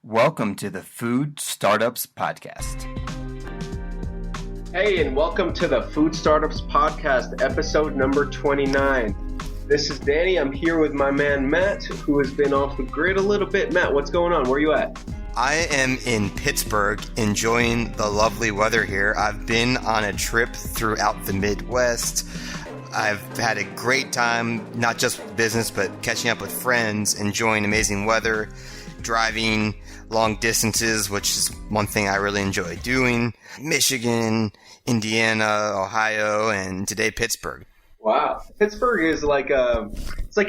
Welcome to the Food Startups Podcast. Hey, and welcome to the Food Startups Podcast, episode number 29. This is Danny. I'm here with my man, Matt, who has been off the grid a little bit. Matt, what's going on? Where are you at? I am in Pittsburgh, enjoying the lovely weather here. I've been on a trip throughout the Midwest. I've had a great time, not just with business, but catching up with friends, enjoying amazing weather, driving long distances, which is one thing I really enjoy doing. Michigan, Indiana, Ohio, and today Pittsburgh. Wow. Pittsburgh is like a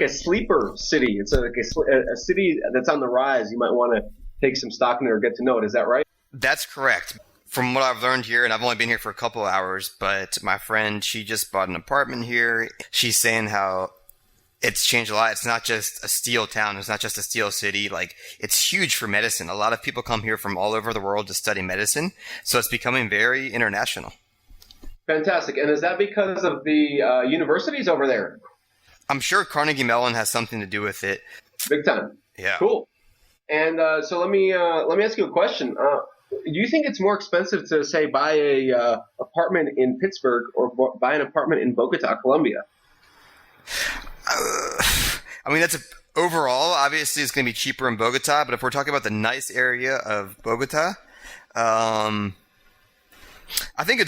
sleeper city. It's like a city that's on the rise. You might want to take some stock in it or get to know it. Is that right? That's correct. From what I've learned here, and I've only been here for a couple of hours, but my friend, she just bought an apartment here. She's saying how it's changed a lot. It's not just a steel town. It's not just a steel city. Like, it's huge for medicine. A lot of people come here from all over the world to study medicine. So it's becoming very international. Fantastic. And is that because of the universities over there? I'm sure Carnegie Mellon has something to do with it. Big time. Yeah. Cool. And so let me ask you a question. Do you think it's more expensive to, say, buy a apartment in Pittsburgh or buy an apartment in Bogota, Colombia? Overall, obviously, it's going to be cheaper in Bogota. But if we're talking about the nice area of Bogota, I think it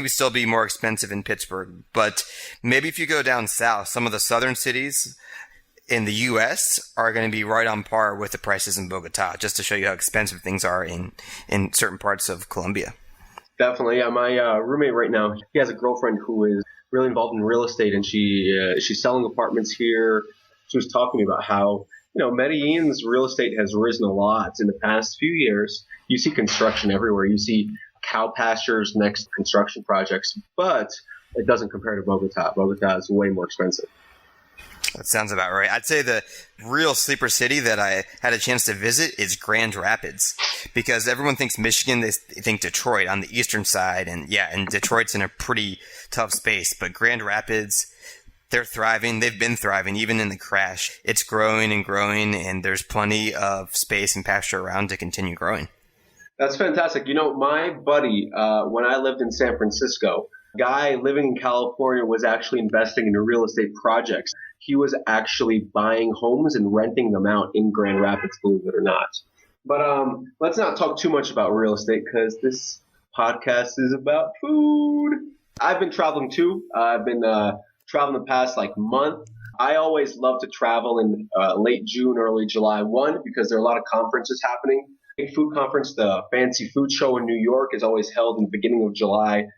would still be more expensive in Pittsburgh. But maybe if you go down south, some of the southern cities in the U.S. are going to be right on par with the prices in Bogota, just to show you how expensive things are in certain parts of Colombia. Definitely. Yeah, my roommate right now, he has a girlfriend who is really involved in real estate, and she's selling apartments here. She was talking to me about how, Medellin's real estate has risen a lot in the past few years. You see construction everywhere. You see cow pastures next to construction projects, but it doesn't compare to Bogota. Bogota is way more expensive. That sounds about right. I'd say the real sleeper city that I had a chance to visit is Grand Rapids, because everyone thinks Michigan, they think Detroit on the eastern side, and Detroit's in a pretty tough space. But Grand Rapids, they're thriving. They've been thriving even in the crash. It's growing and growing, and there's plenty of space and pasture around to continue growing. That's fantastic. My buddy, when I lived in San Francisco, guy living in California was actually investing in real estate projects. He was actually buying homes and renting them out in Grand Rapids, believe it or not. But let's not talk too much about real estate, because this podcast is about food. I've been traveling too. I've been traveling the past month. I always love to travel in late June, early July. One, because there are a lot of conferences happening. Big food conference, the Fancy Food Show in New York, is always held in the beginning of July.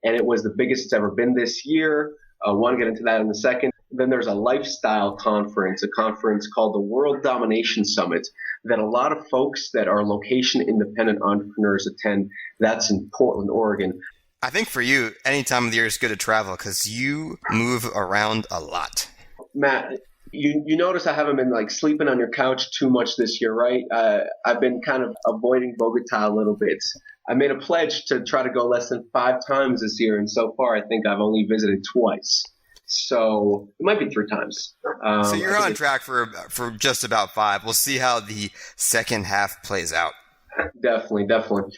And it was the biggest it's ever been this year. I want to get into that in a second. Then there's a lifestyle conference, a conference called the World Domination Summit, that a lot of folks that are location-independent entrepreneurs attend. That's in Portland, Oregon. I think for you, any time of the year is good to travel because you move around a lot. Matt, you notice I haven't been sleeping on your couch too much this year, right? I've been kind of avoiding Bogota a little bit. I made a pledge to try to go less than 5 times this year, and so far I think I've only visited twice. So it might be 3 times. So you're on track for just about 5. We'll see how the second half plays out. Definitely.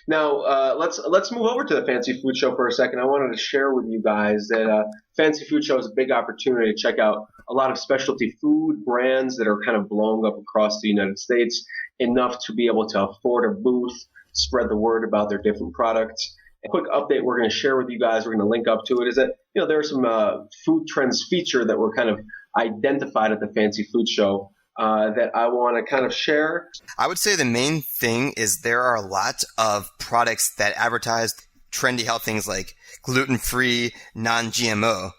Now, let's move over to the Fancy Food Show for a second. I wanted to share with you guys that Fancy Food Show is a big opportunity to check out a lot of specialty food brands that are kind of blowing up across the United States, enough to be able to afford a booth, spread the word about their different products. A quick update we're going to share with you guys, we're going to link up to it, is that there are some food trends featured that were kind of identified at the Fancy Food Show that I want to kind of share. I would say the main thing is there are a lot of products that advertise trendy health things like gluten-free, non-GMO,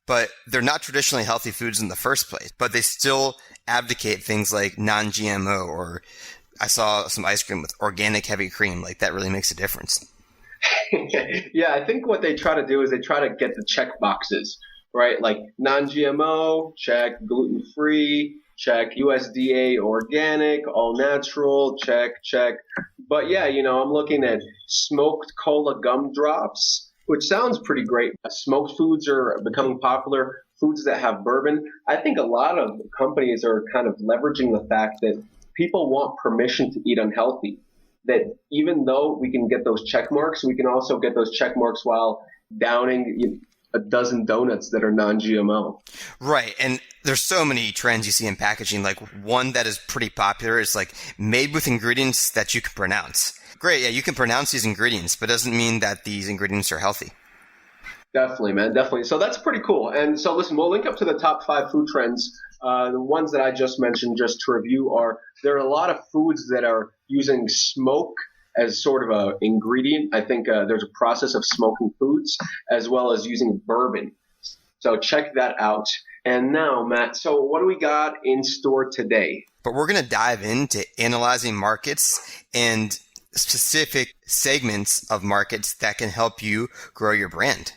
but they're not traditionally healthy foods in the first place, but they still advocate things like non-GMO, or I saw some ice cream with organic heavy cream. That really makes a difference. Yeah, I think what they try to do is they try to get the check boxes, right? Like non-GMO, check, gluten-free, check, USDA organic, all natural, check. But yeah, I'm looking at smoked cola gumdrops, which sounds pretty great. Smoked foods are becoming popular, foods that have bourbon. I think a lot of companies are kind of leveraging the fact that people want permission to eat unhealthy. That even though we can get those check marks, we can also get those check marks while downing a dozen donuts that are non-GMO. Right. And there's so many trends you see in packaging. Like one that is pretty popular is like made with ingredients that you can pronounce. Great. Yeah, you can pronounce these ingredients, but it doesn't mean that these ingredients are healthy. Definitely, man. Definitely. So that's pretty cool. And so listen, we'll link up to the top 5 food trends. The ones that I just mentioned, just to review, there are a lot of foods that are using smoke as sort of an ingredient. I think there's a process of smoking foods as well as using bourbon. So check that out. And now, Matt, so what do we got in store today? But we're going to dive into analyzing markets and specific segments of markets that can help you grow your brand.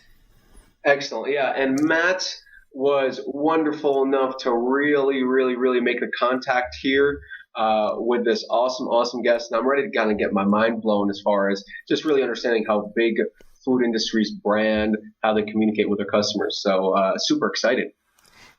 Excellent. Yeah. And Matt was wonderful enough to really, really, really make the contact here with this awesome guest. And I'm ready to kind of get my mind blown as far as just really understanding how big food industry's brand, how they communicate with their customers. So super excited.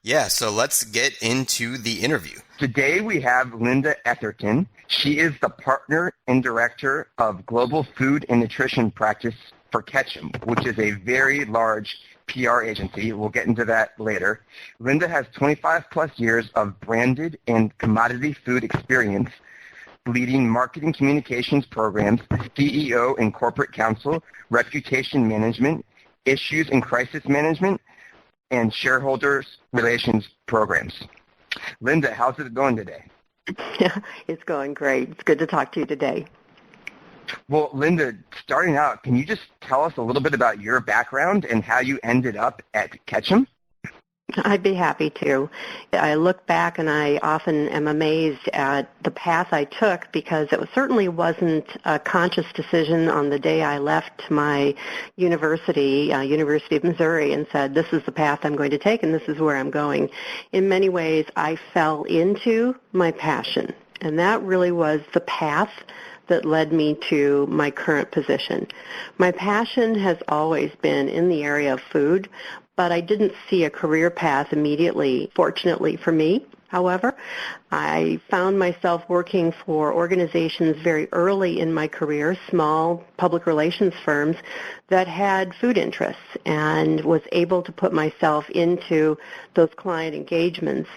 Yeah. So let's get into the interview. Today we have Linda Eatherton. She is the partner and director of global food and nutrition practice for Ketchum, which is a very large PR agency. We'll get into that later. Linda has 25 plus years of branded and commodity food experience, leading marketing communications programs, CEO and corporate counsel, reputation management, issues and crisis management, and shareholders relations programs. Linda, how's it going today? It's going great. It's good to talk to you today. Well, Linda, starting out, can you just tell us a little bit about your background and how you ended up at Ketchum? I'd be happy to. I look back and I often am amazed at the path I took because it certainly wasn't a conscious decision on the day I left my university, University of Missouri, and said, this is the path I'm going to take and this is where I'm going. In many ways, I fell into my passion, and that really was the path that led me to my current position. My passion has always been in the area of food, but I didn't see a career path immediately, fortunately for me. However, I found myself working for organizations very early in my career, small public relations firms that had food interests, and was able to put myself into those client engagements.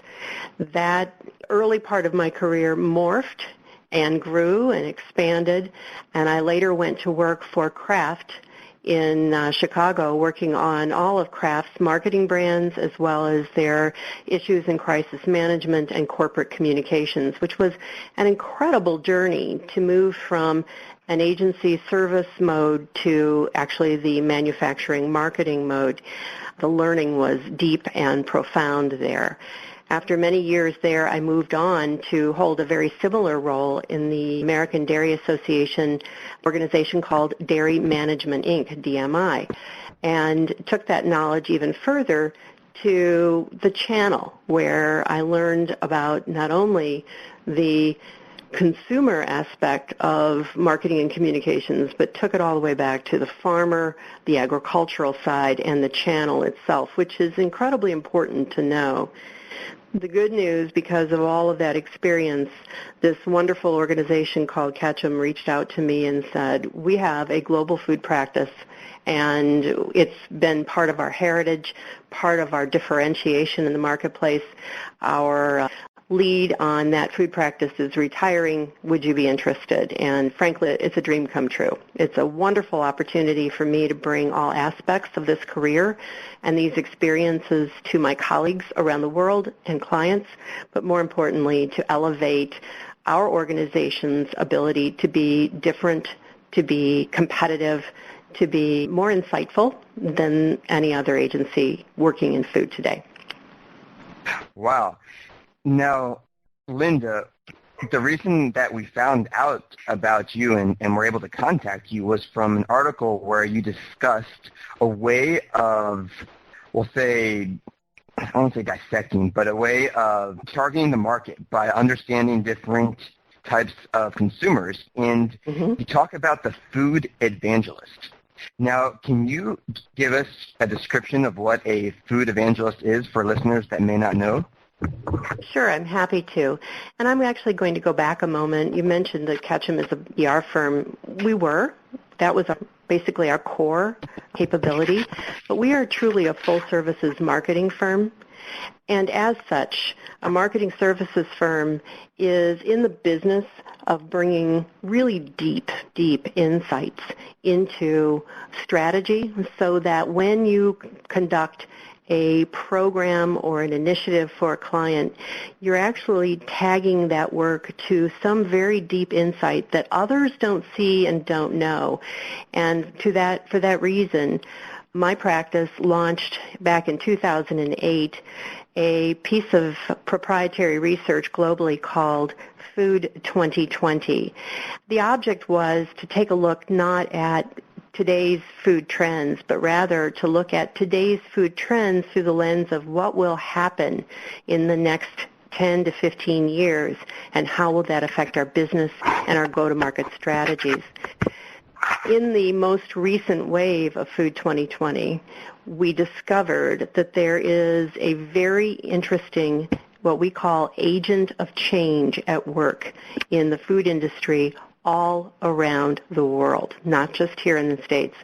That early part of my career morphed and grew and expanded, and I later went to work for Kraft in Chicago, working on all of Kraft's marketing brands as well as their issues and crisis management and corporate communications, which was an incredible journey to move from an agency service mode to actually the manufacturing marketing mode. The learning was deep and profound there. After many years there, I moved on to hold a very similar role in the American Dairy Association organization called Dairy Management, Inc., DMI, and took that knowledge even further to the channel, where I learned about not only the consumer aspect of marketing and communications, but took it all the way back to the farmer, the agricultural side, and the channel itself, which is incredibly important to know. The good news, because of all of that experience, this wonderful organization called Ketchum reached out to me and said, we have a global food practice, and it's been part of our heritage, part of our differentiation in the marketplace. Our lead on that food practice is retiring. Would you be interested? And frankly, it's a dream come true. It's a wonderful opportunity for me to bring all aspects of this career and these experiences to my colleagues around the world and clients, but more importantly, to elevate our organization's ability to be different, to be competitive, to be more insightful than any other agency working in food today. Wow. Now, Linda, the reason that we found out about you and were able to contact you was from an article where you discussed a way of, we'll say, I don't want to say dissecting, but a way of targeting the market by understanding different types of consumers. And you talk about the food evangelist. Now, can you give us a description of what a food evangelist is for listeners that may not know? Sure, I'm happy to. And I'm actually going to go back a moment. You mentioned that Ketchum is a PR firm. We were. That was basically our core capability. But we are truly a full-services marketing firm. And as such, a marketing services firm is in the business of bringing really deep insights into strategy so that when you conduct a program or an initiative for a client, you're actually tagging that work to some very deep insight that others don't see and don't know. And for that reason, my practice launched back in 2008 a piece of proprietary research globally called Food 2020. The object was to take a look not at today's food trends, but rather to look at today's food trends through the lens of what will happen in the next 10 to 15 years and how will that affect our business and our go-to-market strategies. In the most recent wave of Food 2020, we discovered that there is a very interesting, what we call agent of change at work in the food industry all around the world, not just here in the States.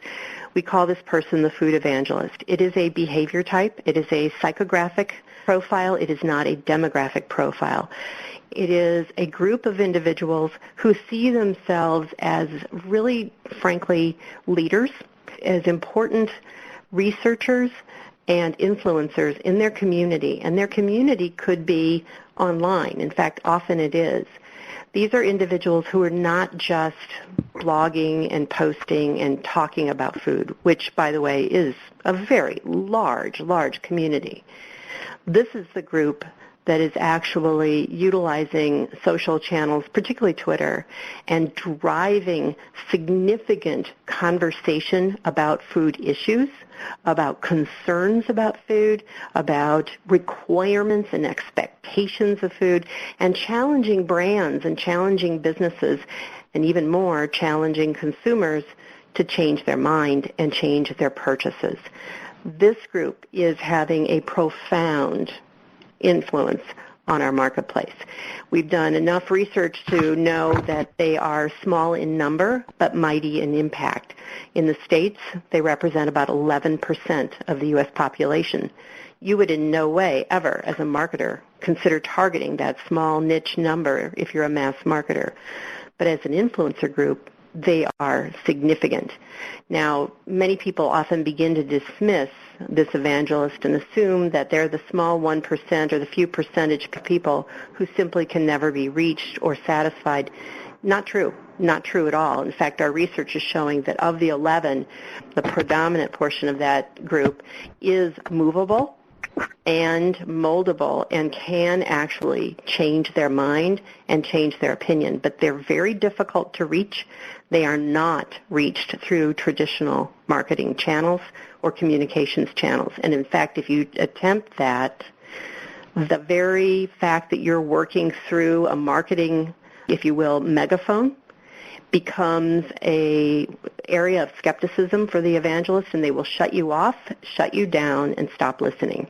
We call this person the food evangelist. It is a behavior type. It is a psychographic profile. It is not a demographic profile. It is a group of individuals who see themselves as really, frankly, leaders, as important researchers and influencers in their community. And their community could be online. In fact, often it is. These are individuals who are not just blogging and posting and talking about food, which, by the way, is a very large community. This is the group that is actually utilizing social channels, particularly Twitter, and driving significant conversation about food issues, about concerns about food, about requirements and expectations of food, and challenging brands and challenging businesses, and even more, challenging consumers to change their mind and change their purchases. This group is having a profound influence on our marketplace. We've done enough research to know that they are small in number but mighty in impact. In the States, they represent about 11% of the U.S. population. You would in no way ever, as a marketer, consider targeting that small niche number if you're a mass marketer. But as an influencer group, they are significant. Now, many people often begin to dismiss this evangelist and assume that they're the small 1% or the few percentage of people who simply can never be reached or satisfied. Not true. Not true at all. In fact, our research is showing that of the 11, the predominant portion of that group is movable and moldable and can actually change their mind and change their opinion. But they're very difficult to reach. They are not reached through traditional marketing channels or communications channels. And in fact, if you attempt that, the very fact that you're working through a marketing, if you will, megaphone becomes a area of skepticism for the evangelist, and they will shut you off, shut you down, and stop listening.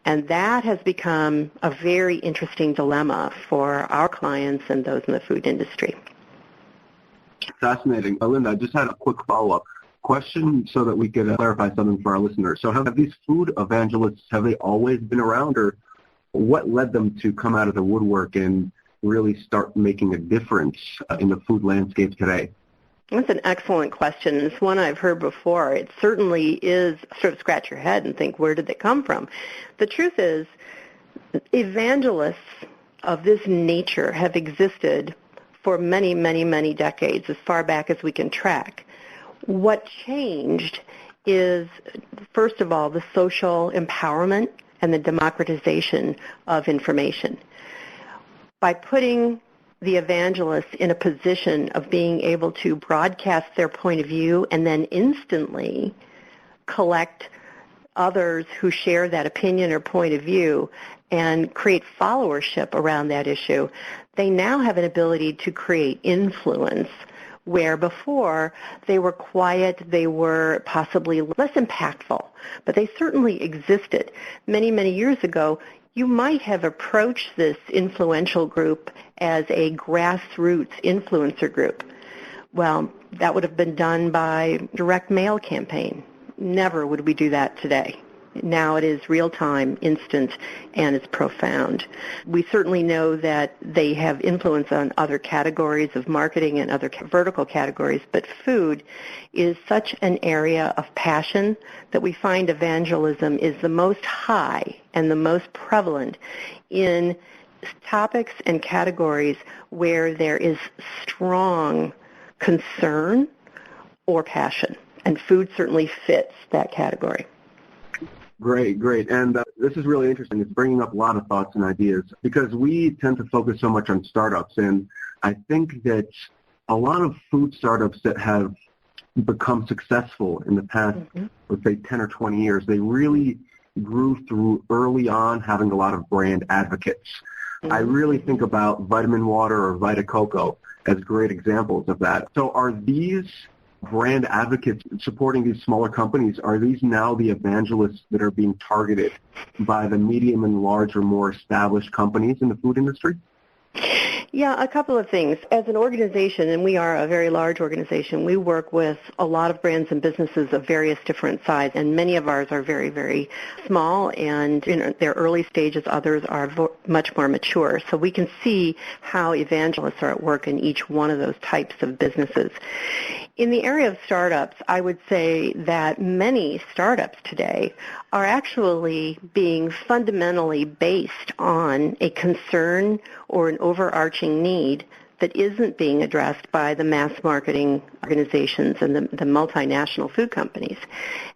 And that has become a very interesting dilemma for our clients and those in the food industry. Fascinating. Linda, I just had a quick follow-up question so that we can clarify something for our listeners. So have these food evangelists, have they always been around, or what led them to come out of the woodwork and really start making a difference in the food landscape today? That's an excellent question. It's one I've heard before. It certainly is sort of scratch your head and think, where did they come from? The truth is, evangelists of this nature have existed for many, many, many decades, as far back as we can track. What changed is, first of all, the social empowerment and the democratization of information. By putting the evangelists in a position of being able to broadcast their point of view and then instantly collect others who share that opinion or point of view and create followership around that issue, they now have an ability to create influence where before they were quiet, they were possibly less impactful, but they certainly existed. Many, many years ago, you might have approached this influential group as a grassroots influencer group. Well, that would have been done by direct mail campaign. Never would we do that today. Now it is real-time, instant, and it's profound. We certainly know that they have influence on other categories of marketing and other vertical categories, but food is such an area of passion that we find evangelism is the most high and the most prevalent in topics and categories where there is strong concern or passion, and food certainly fits that category. Great. And this is really interesting. It's bringing up a lot of thoughts and ideas because we tend to focus so much on startups. And I think that a lot of food startups that have become successful in the past, let's say 10 or 20 years, they really grew through early on having a lot of brand advocates. I really think about Vitamin Water or Vita Coco as great examples of that. So are these brand advocates supporting these smaller companies, are these now the evangelists that are being targeted by the medium and large or more established companies in the food industry? Yeah, a couple of things. As an organization, and we are a very large organization, we work with a lot of brands and businesses of various different sizes, and many of ours are very, very small and in their early stages. Others are much more mature. So we can see how evangelists are at work in each one of those types of businesses. In the area of startups, I would say that many startups today are actually being fundamentally based on a concern or an overarching need that isn't being addressed by the mass marketing organizations and the multinational food companies.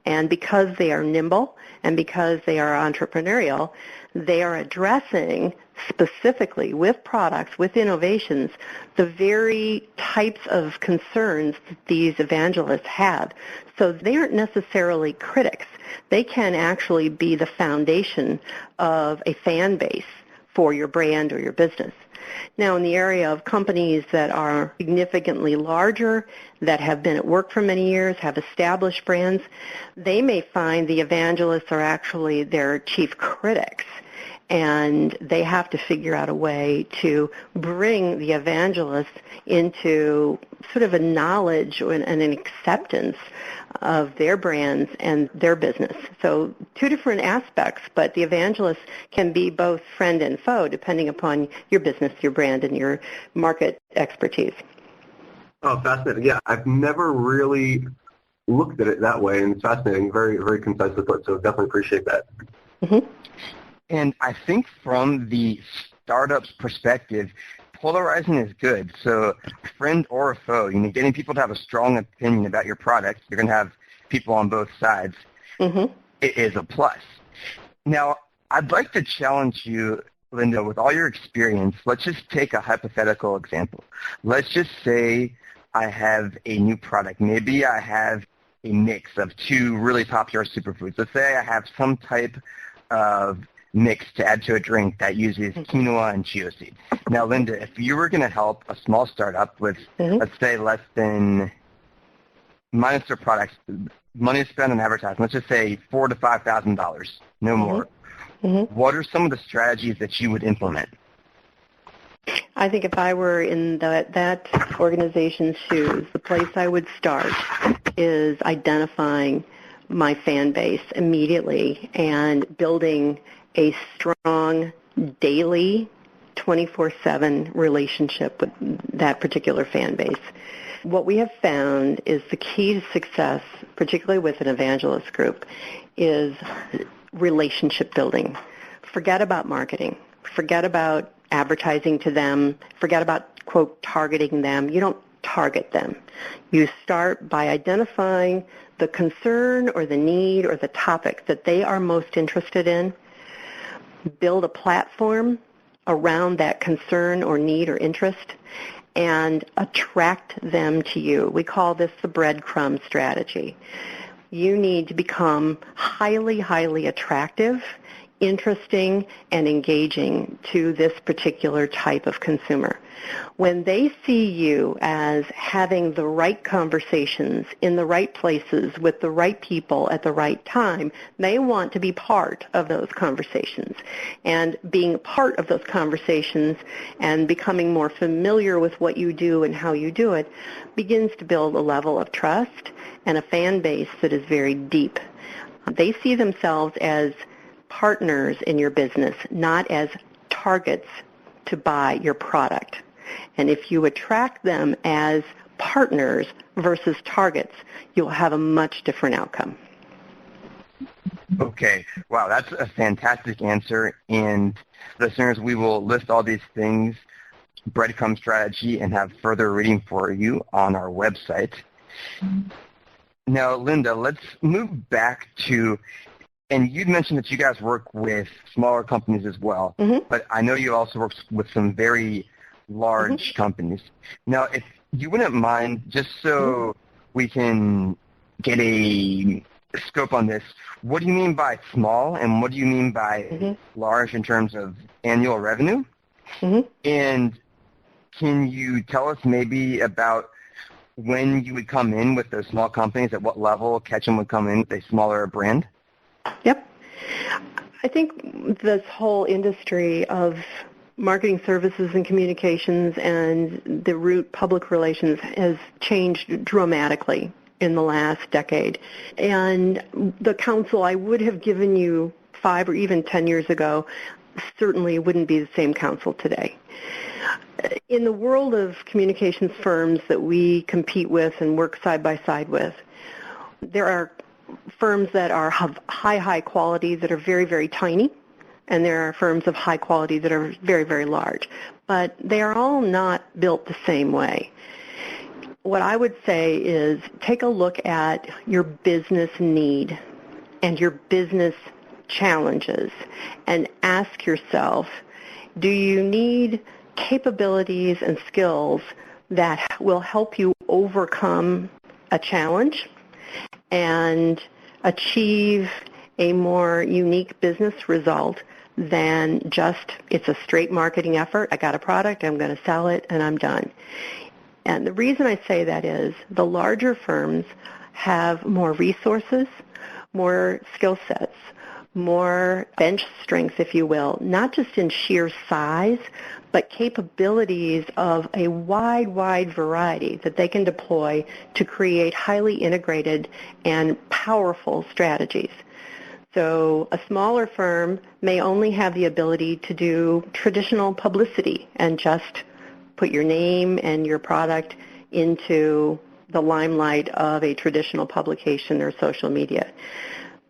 And because they are nimble and because they are entrepreneurial, they are addressing specifically with products, with innovations, the very types of concerns that these evangelists have. So they aren't necessarily critics. They can actually be the foundation of a fan base for your brand or your business. Now, in the area of companies that are significantly larger, that have been at work for many years, have established brands, they may find the evangelists are actually their chief critics. And they have to figure out a way to bring the evangelists into sort of a knowledge and an acceptance of their brands and their business. So two different aspects, but the evangelists can be both friend and foe depending upon your business, your brand, and your market expertise. Oh, fascinating. Yeah, I've never really looked at it that way, and it's fascinating. Very, very concisely put, so definitely appreciate that. Mm-hmm. And I think from the startup's perspective, polarizing is good. So friend or foe, getting people to have a strong opinion about your product, you're going to have people on both sides. It is a plus. Now, I'd like to challenge you, Linda, with all your experience. Let's just take a hypothetical example. Let's just say I have a new product. Maybe I have a mix of two really popular superfoods. Let's say I have some type of mix to add to a drink that uses quinoa and chia seed. Now, Linda, if you were going to help a small startup with, let's say, less than, minus their products, money to spend on advertising, let's just say $4,000 to $5,000, no more. What are some of the strategies that you would implement? I think if I were in that organization's shoes, the place I would start is identifying my fan base immediately and building a strong daily 24/7 relationship with that particular fan base. What we have found is the key to success, particularly with an evangelist group, is relationship building. Forget about marketing. Forget about advertising to them. Forget about, quote, targeting them. You don't target them. You start by identifying the concern or the need or the topic that they are most interested in. Build a platform around that concern or need or interest and attract them to you. We call this the breadcrumb strategy. You need to become highly, highly attractive interesting and engaging to this particular type of consumer. When they see you as having the right conversations in the right places with the right people at the right time, they want to be part of those conversations. And being part of those conversations and becoming more familiar with what you do and how you do it begins to build a level of trust and a fan base that is very deep. They see themselves as partners in your business, not as targets to buy your product. And if you attract them as partners versus targets, you'll have a much different outcome. Okay. Wow, that's a fantastic answer. And listeners, we will list all these things, breadcrumb strategy, and have further reading for you on our website. Now, Linda, let's move back to, and you'd mentioned that you guys work with smaller companies as well, but I know you also work with some very large companies. Now, if you wouldn't mind, just so we can get a scope on this, what do you mean by small and what do you mean by large in terms of annual revenue? And can you tell us maybe about when you would come in with those small companies, at what level Ketchum would come in with a smaller brand? Yep. I think this whole industry of marketing services and communications and the route public relations has changed dramatically in the last decade. And the counsel I would have given you 5 or even 10 years ago certainly wouldn't be the same counsel today. In the world of communications firms that we compete with and work side by side with, there are firms that are of high quality that are very, very tiny, and there are firms of high quality that are very, very large. But they are all not built the same way. What I would say is take a look at your business need and your business challenges and ask yourself, do you need capabilities and skills that will help you overcome a challenge and achieve a more unique business result than just it's a straight marketing effort. I got a product, I'm going to sell it, and I'm done. And the reason I say that is the larger firms have more resources, more skill sets, more bench strength, if you will, not just in sheer size, but capabilities of a wide variety that they can deploy to create highly integrated and powerful strategies. So a smaller firm may only have the ability to do traditional publicity and just put your name and your product into the limelight of a traditional publication or social media.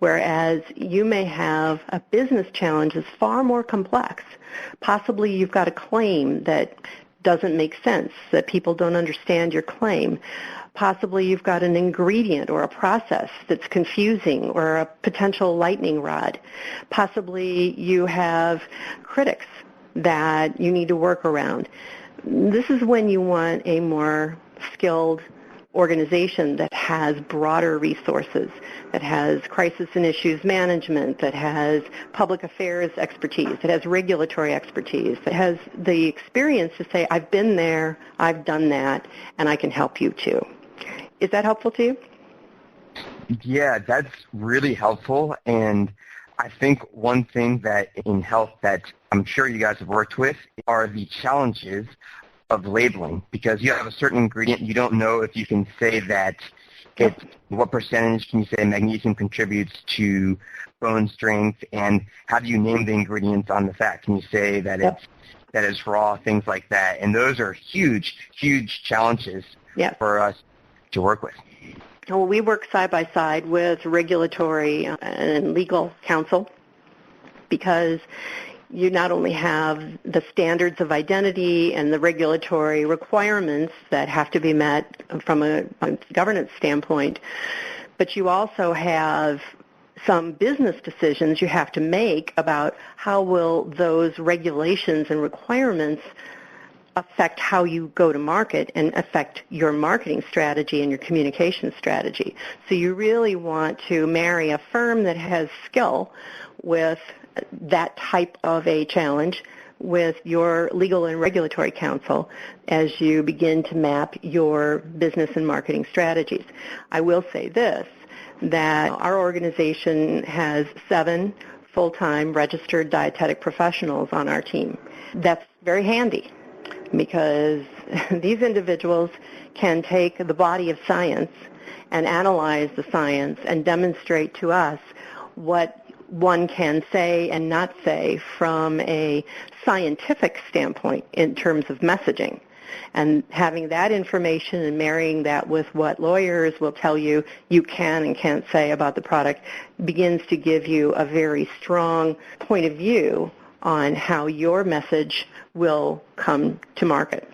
Whereas you may have a business challenge that's far more complex. Possibly you've got a claim that doesn't make sense, that people don't understand your claim. Possibly you've got an ingredient or a process that's confusing or a potential lightning rod. Possibly you have critics that you need to work around. This is when you want a more skilled organization that has broader resources, that has crisis and issues management, that has public affairs expertise, that has regulatory expertise, that has the experience to say, I've been there, I've done that, and I can help you too. Is that helpful to you? Yeah, that's really helpful. And I think one thing that in health that I'm sure you guys have worked with are the challenges of labeling, because you have a certain ingredient, you don't know if you can say that it's what percentage can you say magnesium contributes to bone strength, and how do you name the ingredients on the fat? Can you say that it's raw, things like that? And those are huge challenges for us to work with. Well, we work side by side with regulatory and legal counsel because you not only have the standards of identity and the regulatory requirements that have to be met from a governance standpoint, but you also have some business decisions you have to make about how will those regulations and requirements affect how you go to market and affect your marketing strategy and your communication strategy. So you really want to marry a firm that has skill with that type of a challenge with your legal and regulatory counsel as you begin to map your business and marketing strategies. I will say this, that our organization has 7 full-time registered dietetic professionals on our team. That's very handy because these individuals can take the body of science and analyze the science and demonstrate to us what one can say and not say from a scientific standpoint in terms of messaging. And having that information and marrying that with what lawyers will tell you you can and can't say about the product begins to give you a very strong point of view on how your message will come to market.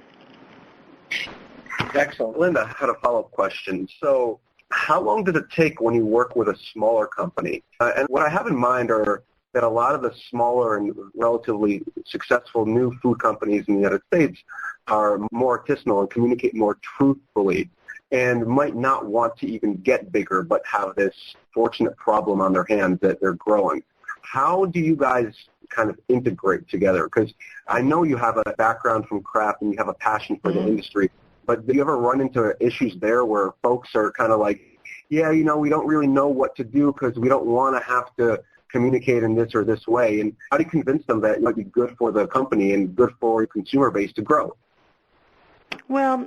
Excellent. Linda, I had a follow-up question. So how long does it take when you work with a smaller company? And what I have in mind are that a lot of the smaller and relatively successful new food companies in the United States are more artisanal and communicate more truthfully and might not want to even get bigger but have this fortunate problem on their hands that they're growing. How do you guys kind of integrate together? Because I know you have a background from craft and you have a passion for the industry, but do you ever run into issues there where folks are kind of like, yeah, we don't really know what to do because we don't want to have to communicate in this or this way? And how do you convince them that it might be good for the company and good for your consumer base to grow? Well,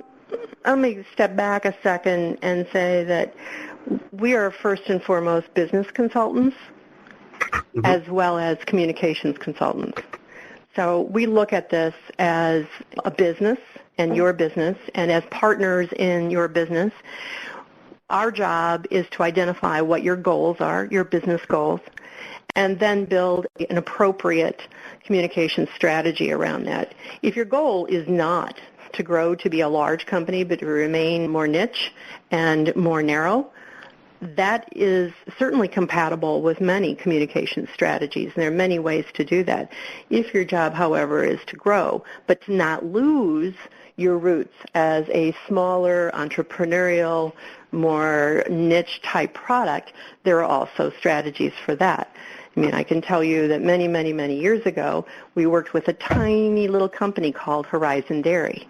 let me step back a second and say that we are first and foremost business consultants as well as communications consultants. So we look at this as a business and your business, and as partners in your business, our job is to identify what your goals are, your business goals, and then build an appropriate communication strategy around that. If your goal is not to grow to be a large company but to remain more niche and more narrow, that is certainly compatible with many communication strategies, and there are many ways to do that. If your job, however, is to grow, but to not lose your roots as a smaller, entrepreneurial, more niche-type product, there are also strategies for that. I mean, I can tell you that many, many, many years ago, we worked with a tiny little company called Horizon Dairy.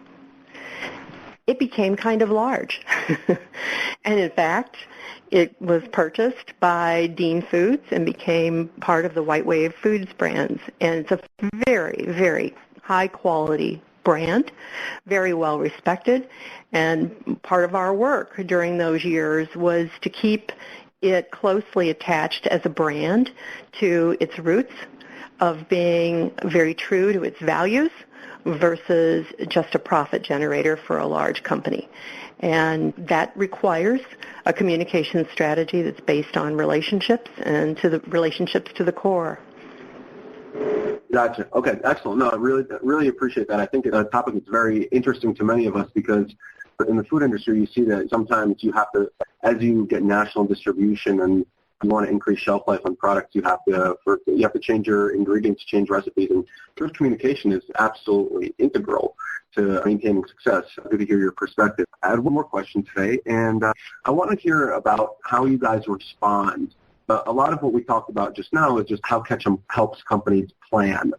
It became kind of large. And in fact, it was purchased by Dean Foods and became part of the White Wave Foods brands. And it's a very, very high-quality brand, very well respected. And part of our work during those years was to keep it closely attached as a brand to its roots of being very true to its values versus just a profit generator for a large company. And that requires a communication strategy that's based on relationships and to the relationships to the core. Gotcha. Okay, excellent. No, I really appreciate that. I think the topic is very interesting to many of us because in the food industry, you see that sometimes you have to, as you get national distribution and you want to increase shelf life on products, you have to change your ingredients, change recipes, and good communication is absolutely integral to maintaining success. Good to hear your perspective. I had one more question today, and I want to hear about how you guys respond. A lot of what we talked about just now is just how Ketchum helps companies plan,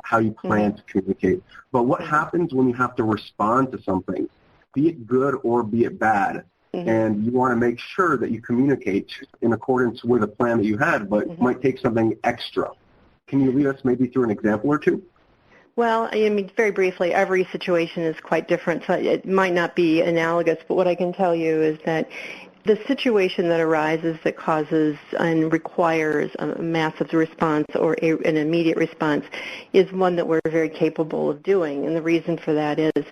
how you plan to communicate. But what happens when you have to respond to something, be it good or be it bad? And you want to make sure that you communicate in accordance with a plan that you had, but might take something extra. Can you lead us maybe through an example or two? Well, I mean, very briefly, every situation is quite different, so it might not be analogous, but what I can tell you is that the situation that arises that causes and requires a massive response or an immediate response is one that we're very capable of doing. And the reason for that is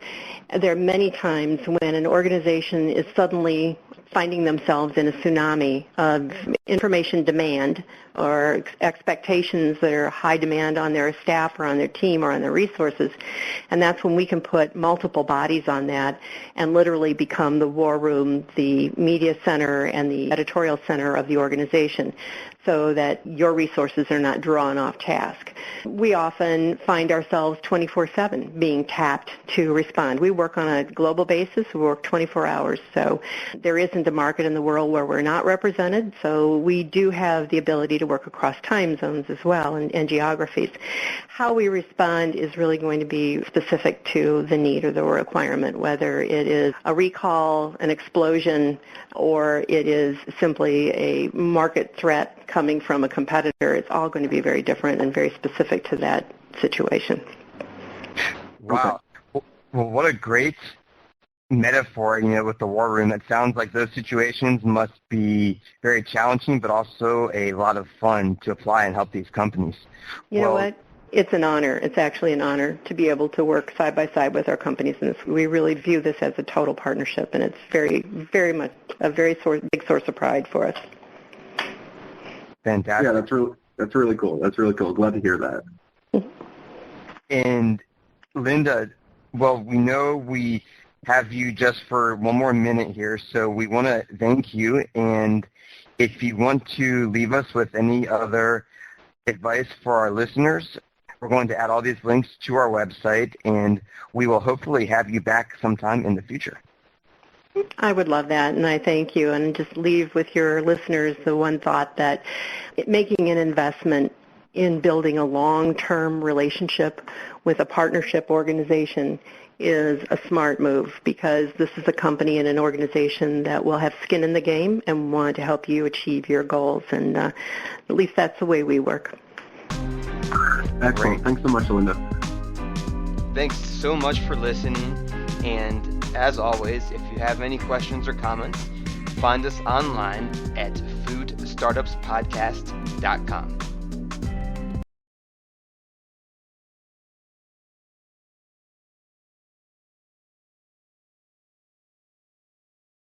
there are many times when an organization is suddenly finding themselves in a tsunami of information demand or expectations that are high demand on their staff or on their team or on their resources. And that's when we can put multiple bodies on that and literally become the war room, the media center, and the editorial center of the organization. so that your resources are not drawn off task. We often find ourselves 24/7 being tapped to respond. We work on a global basis. We work 24 hours, so there isn't a market in the world where we're not represented, so we do have the ability to work across time zones as well and geographies. How we respond is really going to be specific to the need or the requirement, whether it is a recall, an explosion, or it is simply a market threat coming from a competitor. It's all going to be very different and very specific to that situation. Wow. Well, what a great metaphor, with the war room. It sounds like those situations must be very challenging, but also a lot of fun to apply and help these companies. You know what? It's an honor. It's actually an honor to be able to work side by side with our companies. And we really view this as a total partnership, and it's very, very much a very big source of pride for us. Fantastic. Yeah, that's really cool. That's really cool. Glad to hear that. And Linda, well, we know we have you just for one more minute here, so we want to thank you. And if you want to leave us with any other advice for our listeners, we're going to add all these links to our website, and we will hopefully have you back sometime in the future. I would love that, and I thank you. And just leave with your listeners the one thought that making an investment in building a long-term relationship with a partnership organization is a smart move, because this is a company and an organization that will have skin in the game and want to help you achieve your goals. And at least that's the way we work. Excellent. Great. Thanks so much, Linda. Thanks so much for listening. And as always, if you have any questions or comments, find us online at foodstartupspodcast.com.